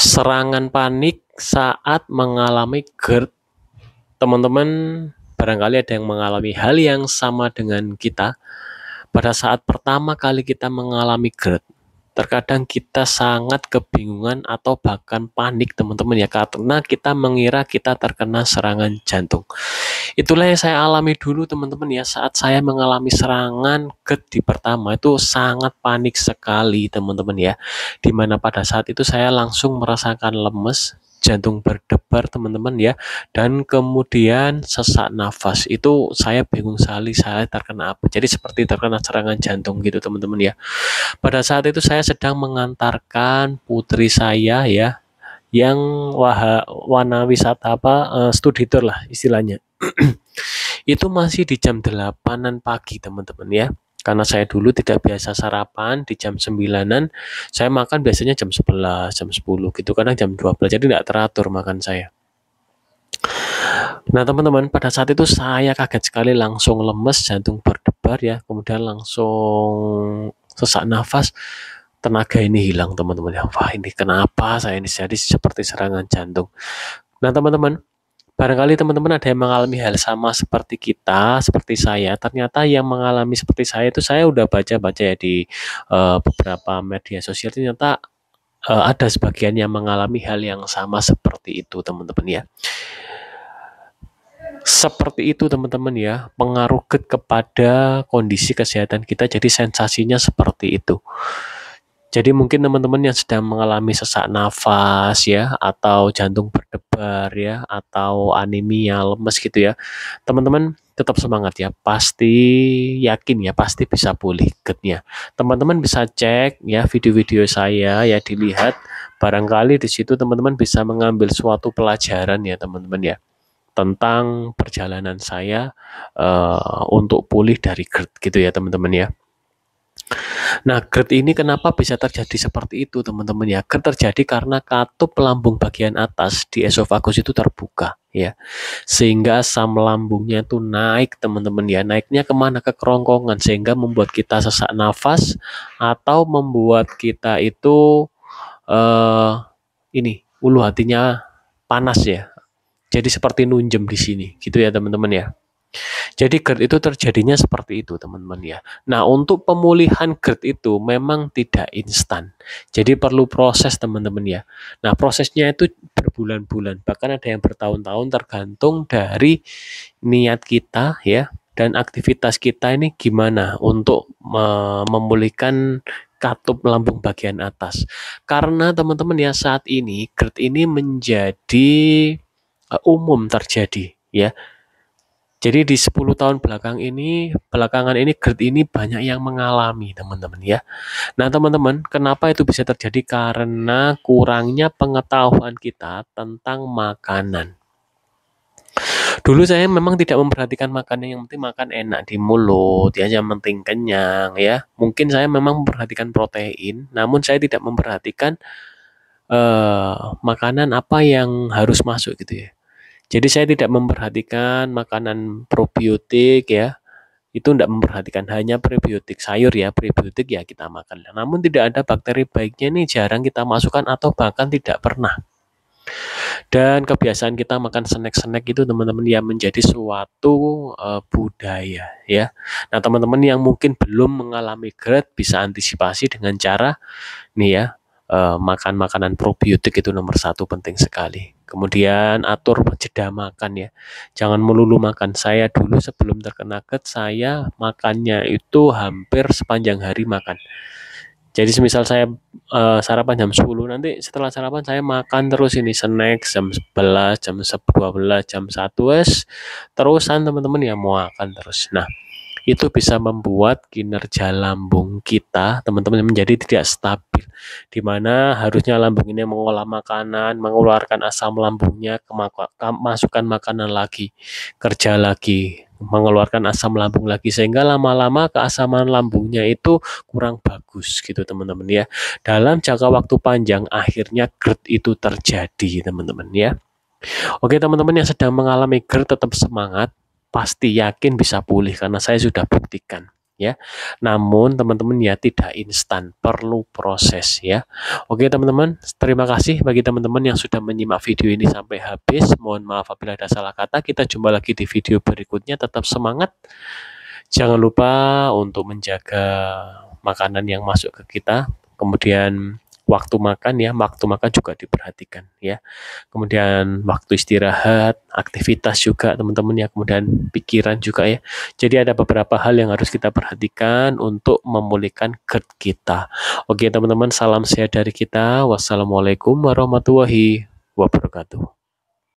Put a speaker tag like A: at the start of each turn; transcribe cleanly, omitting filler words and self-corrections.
A: Serangan panik saat mengalami GERD. Teman-teman barangkali ada yang mengalami hal yang sama dengan kita. Pada saat pertama kali kita mengalami GERD, terkadang kita sangat kebingungan atau bahkan panik teman-teman ya, karena kita mengira kita terkena serangan jantung. Itulah yang saya alami dulu teman-teman ya, saat saya mengalami serangan GERD di pertama itu sangat panik sekali teman-teman ya, dimana pada saat itu saya langsung merasakan lemes, jantung berdebar teman-teman ya, dan kemudian sesak nafas. Itu saya bingung sekali, saya terkena apa, jadi seperti terkena serangan jantung gitu teman-teman ya. Pada saat itu saya sedang mengantarkan putri saya ya, yang wana wisata studi tour lah istilahnya. Itu masih di jam 8-an pagi teman-teman ya. Karena saya dulu tidak biasa sarapan di jam 9-an, saya makan biasanya jam 11, jam 10 gitu, kadang jam 12, jadi tidak teratur makan saya. Nah teman-teman, pada saat itu saya kaget sekali, langsung lemes, jantung berdebar ya, kemudian langsung sesak nafas, tenaga ini hilang teman-teman ya. Wah, ini kenapa saya ini jadi seperti serangan jantung. Nah teman-teman, barangkali teman-teman ada yang mengalami hal sama seperti kita, seperti saya. Ternyata yang mengalami seperti saya itu, saya udah baca-baca ya di beberapa media sosial, ternyata ada sebagian yang mengalami hal yang sama seperti itu teman-teman ya. Seperti itu teman-teman ya, pengaruh GERD kepada kondisi kesehatan kita, jadi sensasinya seperti itu. Jadi mungkin teman-teman yang sedang mengalami sesak nafas ya, atau jantung berdebar ya, atau anemia, lemes gitu ya, teman-teman tetap semangat ya, pasti yakin ya, pasti bisa pulih GERD-nya. Teman-teman bisa cek ya video-video saya ya, dilihat, barangkali di situ teman-teman bisa mengambil suatu pelajaran ya teman-teman ya, tentang perjalanan saya untuk pulih dari GERD gitu ya teman-teman ya. Nah, GERD ini kenapa bisa terjadi seperti itu teman-teman ya? GERD terjadi karena katup lambung bagian atas di esofagus itu terbuka ya, sehingga asam lambungnya itu naik teman-teman ya. Naiknya kemana? Ke kerongkongan, sehingga membuat kita sesak nafas atau membuat kita itu ulu hatinya panas ya. Jadi seperti nunjem di sini gitu ya teman-teman ya. Jadi GERD itu terjadinya seperti itu teman-teman ya. Nah, untuk pemulihan GERD itu memang tidak instan. Jadi perlu proses teman-teman ya. Nah, prosesnya itu berbulan-bulan, bahkan ada yang bertahun-tahun, tergantung dari niat kita ya, dan aktivitas kita ini gimana untuk memulihkan katup lambung bagian atas. Karena teman-teman ya, saat ini GERD ini menjadi umum terjadi ya. Jadi di 10 tahun belakangan ini GERD ini banyak yang mengalami teman-teman ya. Nah teman-teman, kenapa itu bisa terjadi? Karena kurangnya pengetahuan kita tentang makanan. Dulu saya memang tidak memperhatikan makanan, yang penting makan enak di mulut ya, yang penting kenyang ya. Mungkin saya memang memperhatikan protein, namun saya tidak memperhatikan makanan apa yang harus masuk gitu ya. Jadi saya tidak memperhatikan makanan probiotik ya, itu tidak memperhatikan, hanya prebiotik sayur ya, prebiotik ya kita makan. Namun tidak ada bakteri baiknya nih, jarang kita masukkan atau bahkan tidak pernah. Dan kebiasaan kita makan snack-snack itu teman-teman ya, menjadi suatu budaya ya. Nah teman-teman yang mungkin belum mengalami GERD bisa antisipasi dengan cara nih ya, makan makanan probiotik itu nomor 1, penting sekali. Kemudian atur jeda makan ya, jangan melulu makan. Saya dulu sebelum terkena GERD, saya makannya itu hampir sepanjang hari makan. Jadi semisal saya sarapan jam 10, nanti setelah sarapan saya makan terus ini snack jam 11, jam 12, jam 1 terusan teman-teman ya, mau makan terus. Nah itu bisa membuat kinerja lambung kita teman-teman menjadi tidak stabil, dimana harusnya lambung ini mengolah makanan, mengeluarkan asam lambungnya, masukkan makanan lagi, kerja lagi, mengeluarkan asam lambung lagi, sehingga lama-lama keasaman lambungnya itu kurang bagus gitu teman-teman ya. Dalam jangka waktu panjang akhirnya GERD itu terjadi teman-teman ya. Oke teman-teman yang sedang mengalami GERD, tetap semangat, pasti yakin bisa pulih karena saya sudah buktikan. ya. Namun teman-teman ya tidak instan, perlu proses ya. Oke teman-teman, terima kasih bagi teman-teman yang sudah menyimak video ini sampai habis. Mohon maaf apabila ada salah kata. Kita jumpa lagi di video berikutnya. Tetap semangat. Jangan lupa untuk menjaga makanan yang masuk ke kita. Kemudian waktu makan juga diperhatikan ya. Kemudian waktu istirahat, aktivitas juga teman-teman ya, kemudian pikiran juga ya. Jadi ada beberapa hal yang harus kita perhatikan untuk memulihkan GERD kita. Oke teman-teman, salam sehat dari kita. Wassalamualaikum warahmatullahi wabarakatuh.